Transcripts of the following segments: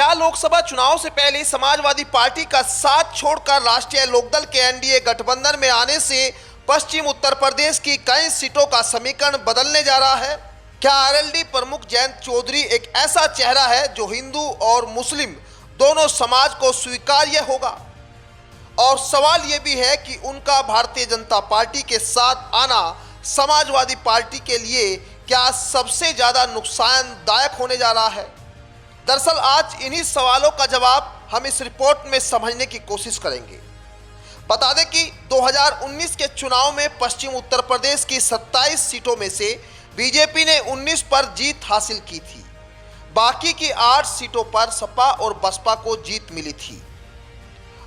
क्या लोकसभा चुनाव से पहले समाजवादी पार्टी का साथ छोड़कर राष्ट्रीय लोकदल के एनडीए गठबंधन में आने से पश्चिम उत्तर प्रदेश की कई सीटों का समीकरण बदलने जा रहा है? क्या आरएलडी प्रमुख जयंत चौधरी एक ऐसा चेहरा है जो हिंदू और मुस्लिम दोनों समाज को स्वीकार्य होगा? और सवाल यह भी है कि उनका भारतीय जनता पार्टी के साथ आना समाजवादी पार्टी के लिए क्या सबसे ज्यादा नुकसानदायक होने जा रहा है? दरअसल आज इन्हीं सवालों का जवाब हम इस रिपोर्ट में समझने की कोशिश करेंगे। बता दें कि 2019 के चुनाव में पश्चिम उत्तर प्रदेश की 27 सीटों में से बीजेपी ने 19 पर जीत हासिल की थी। बाकी की 8 सीटों पर सपा और बसपा को जीत मिली थी।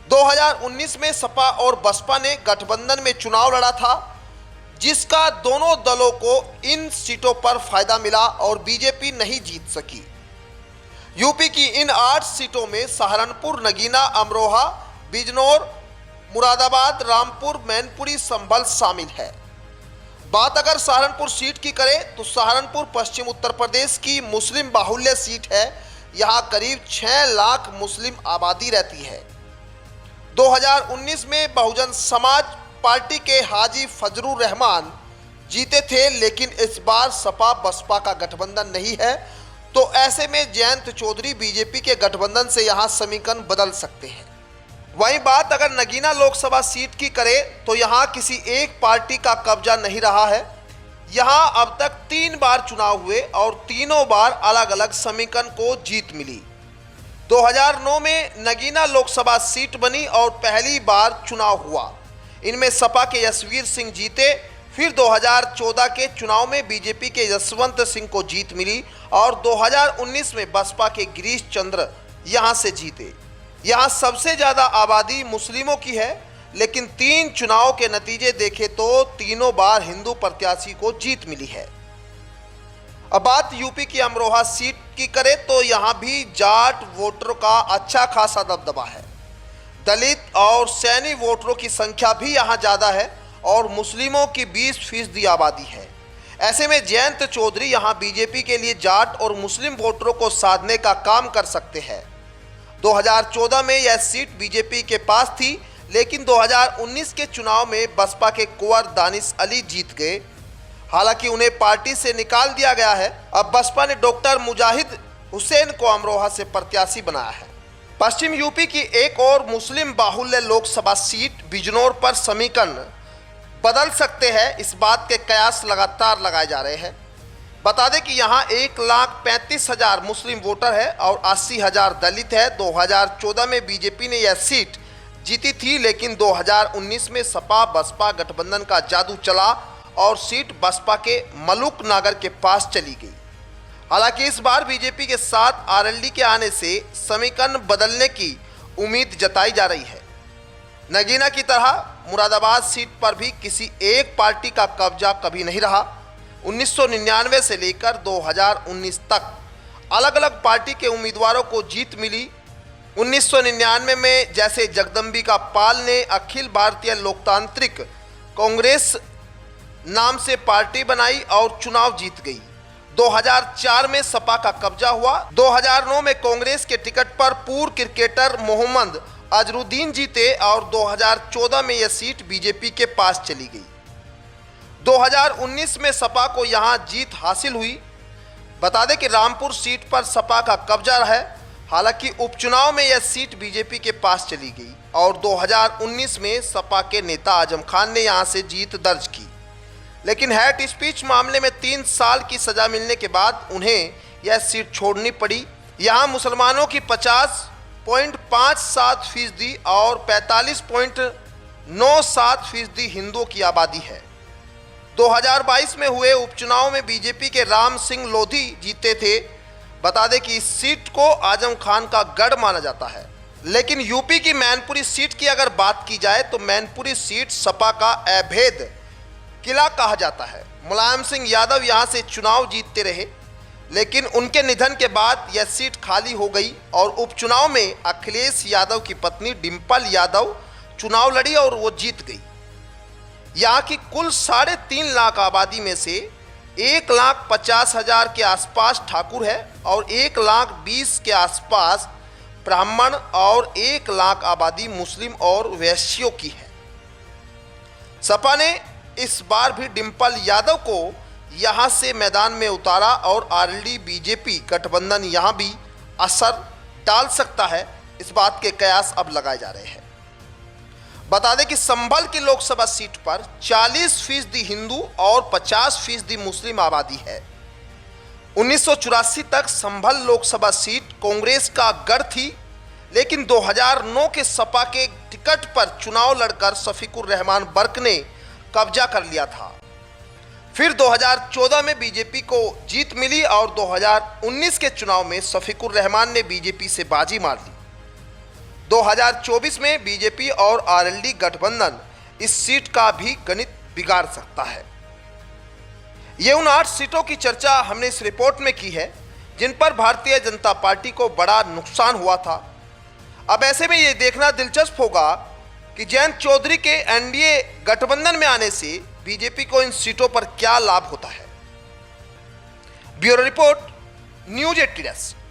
2019 में सपा और बसपा ने गठबंधन में चुनाव लड़ा था, जिसका दोनों दलों को इन सीटों पर फायदा मिला और बीजेपी नहीं जीत सकी। यूपी की इन 8 सीटों में सहारनपुर, नगीना, अमरोहा, बिजनौर, मुरादाबाद, रामपुर, मैनपुरी, संभल शामिल है। बात अगर सहारनपुर सीट की करें तो सहारनपुर पश्चिम उत्तर प्रदेश की मुस्लिम बाहुल्य सीट है। यहां करीब 6 लाख मुस्लिम आबादी रहती है। 2019 में बहुजन समाज पार्टी के हाजी फजलुर रहमान जीते थे, लेकिन इस बार सपा बसपा का गठबंधन नहीं है, तो ऐसे में जयंत चौधरी बीजेपी के गठबंधन से यहां समीकरण बदल सकते हैं। वहीं बात अगर नगीना लोकसभा सीट की करें तो यहां किसी एक पार्टी का कब्जा नहीं रहा है। यहां अब तक 3 बार चुनाव हुए और तीनों बार अलग अलग समीकरण को जीत मिली। 2009 में नगीना लोकसभा सीट बनी और पहली बार चुनाव हुआ। इनमें सपा के यशवीर सिंह जीते। फिर 2014 के चुनाव में बीजेपी के यशवंत सिंह को जीत मिली और 2019 में बसपा के गिरीश चंद्र यहां से जीते। यहां सबसे ज़्यादा आबादी मुस्लिमों की है, लेकिन 3 चुनाव के नतीजे देखें तो तीनों बार हिंदू प्रत्याशी को जीत मिली है। अब बात यूपी की अमरोहा सीट की करें तो यहां भी जाट वोटरों का अच्छा खासा दबदबा है। दलित और सैनी वोटरों की संख्या भी यहां ज़्यादा है और मुस्लिमों की 20% आबादी है। ऐसे में जयंत चौधरी यहां बीजेपी के लिए जाट और मुस्लिम वोटरों को साधने का काम कर सकते हैं। 2014 में यह सीट बीजेपी के पास थी, लेकिन 2019 के चुनाव में बसपा के कुंवर दानिश अली जीत गए। हालांकि उन्हें पार्टी से निकाल दिया गया है। अब बसपा ने डॉक्टर मुजाहिद हुसैन को अमरोहा से प्रत्याशी बनाया है। पश्चिम यूपी की एक और मुस्लिम बाहुल्य लोकसभा सीट बिजनौर पर समीकरण बदल सकते हैं, इस बात के कयास लगातार लगाए जा रहे हैं। बता दें कि यहाँ 1,35,000 मुस्लिम वोटर है और 80,000 दलित है। 2014 में बीजेपी ने यह सीट जीती थी, लेकिन 2019 में सपा बसपा गठबंधन का जादू चला और सीट बसपा के मलूक नागर के पास चली गई। हालांकि इस बार बीजेपी के साथ आरएलडी के आने से समीकरण बदलने की उम्मीद जताई जा रही है। नगीना की तरह मुरादाबाद सीट पर भी किसी एक पार्टी का कब्जा कभी नहीं रहा। 1999 से लेकर 2019 तक अलग अलग पार्टी के उम्मीदवारों को जीत मिली। 1999 में जैसे जगदम्बिका पाल ने अखिल भारतीय लोकतांत्रिक कांग्रेस नाम से पार्टी बनाई और चुनाव जीत गई। 2004 में सपा का कब्जा हुआ। 2009 में कांग्रेस के टिकट पर पूर्व क्रिकेटर मोहम्मद अजरुद्दीन जीते और 2014 में यह सीट बीजेपी के पास चली गई। 2019 में सपा को यहां जीत हासिल हुई। बता दें कि रामपुर सीट पर सपा का कब्जा है। हालांकि उपचुनाव में यह सीट बीजेपी के पास चली गई और 2019 में सपा के नेता आजम खान ने यहां से जीत दर्ज की, लेकिन हेट स्पीच मामले में 3 साल की सजा मिलने के बाद उन्हें यह सीट छोड़नी पड़ी। यहां मुसलमानों की 50.57% और 45.97% हिंदुओं की आबादी है। 2022 में हुए उपचुनाव में बीजेपी के राम सिंह लोधी जीते थे। बता दें कि इस सीट को आजम खान का गढ़ माना जाता है। लेकिन यूपी की मैनपुरी सीट की अगर बात की जाए तो मैनपुरी सीट सपा का अभेद किला कहा जाता है। मुलायम सिंह यादव यहां से चुनाव जीतते रहे, लेकिन उनके निधन के बाद यह सीट खाली हो गई और उपचुनाव में अखिलेश यादव की पत्नी डिंपल यादव चुनाव लड़ी और वो जीत गई। यहाँ की कुल 3.5 लाख आबादी में से 1,50,000 के आसपास ठाकुर है और 1,20,000 के आसपास ब्राह्मण और 1 लाख आबादी मुस्लिम और वैश्यों की है। सपा ने इस बार भी डिंपल यादव को यहां से मैदान में उतारा और आरएलडी बीजेपी गठबंधन यहां भी असर डाल सकता है, इस बात के कयास अब लगाए जा रहे हैं। बता दें कि संभल की लोकसभा सीट पर 40% हिंदू और 50% मुस्लिम आबादी है। 1984 तक संभल लोकसभा सीट कांग्रेस का गढ़ थी, लेकिन 2009 के सपा के टिकट पर चुनाव लड़कर शफीकुर रहमान बर्क ने कब्जा कर लिया था। फिर 2014 में बीजेपी को जीत मिली और 2019 के चुनाव में शफीकुर रहमान ने बीजेपी से बाजी मार ली। 2024 में बीजेपी और आरएलडी गठबंधन इस सीट का भी गणित बिगाड़ सकता है। ये उन 8 सीटों की चर्चा हमने इस रिपोर्ट में की है जिन पर भारतीय जनता पार्टी को बड़ा नुकसान हुआ था। अब ऐसे में ये देखना दिलचस्प होगा कि जयंत चौधरी के एनडीए गठबंधन में आने से बीजेपी को इन सीटों पर क्या लाभ होता है। Bureau report, news 18 desk.